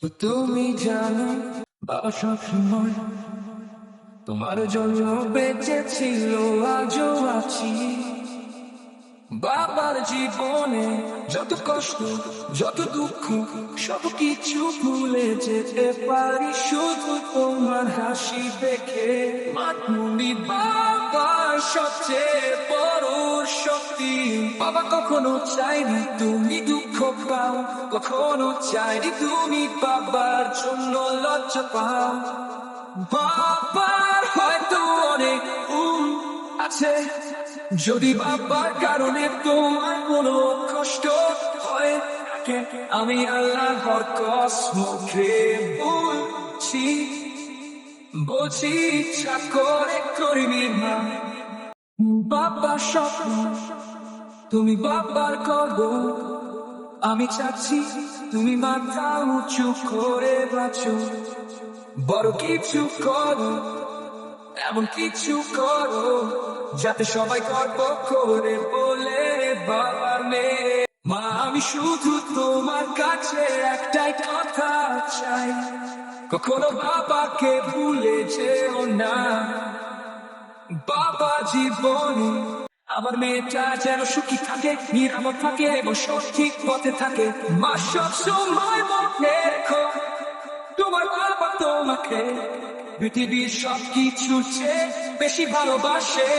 তুমি জানো বাবা সবসময় তোমার জন্য বেঁচে ছিল, আজও আছি। বাবার জীবনে যত কষ্ট, যত দুঃখ, সব কিছু ভুলে যেতে পারি শুধু তোমার হাসি দেখে। মা তুমি বাবার সবচেয়ে বড় শক্তি। বাবা কখনো চাইনি তুমি দুঃখ পাও, কখনো চাইনি তুমি বাবার জন্য লজ্জা পাও। বাবার হয়তো অনেক ভুল আছে, যদি বাবার কারণে তোমার কোনো কষ্ট হয় থাকে, আমি আল্লাহর কসমকে বলছি, বলছি ইচ্ছা করে করিনি না। বাবার স্বপ্ন তুমি বাবার করব, আমি চাচ্ছি তুমি মাথা উঁচু করে বাঁচো। বড় কিছু করো, এমন কিছু করো যাতে সবাই গর্ব করে বলে বাবার মেয়ে। মা আমি শুধু তোমার কাছে একটাই কথা চাই, কখনো বাবাকে ভুলে যেও না। বাবা জীবনে আমার মেয়েটা যেন সুখী থাকে, নিরাপদ থাকে এবং সঠিক পথে থাকে। মা সব সময় মনে রেখো তোমার বাবা তোমাকে পৃথিবীর সবকিছুর চেয়ে বেশি ভালোবাসে।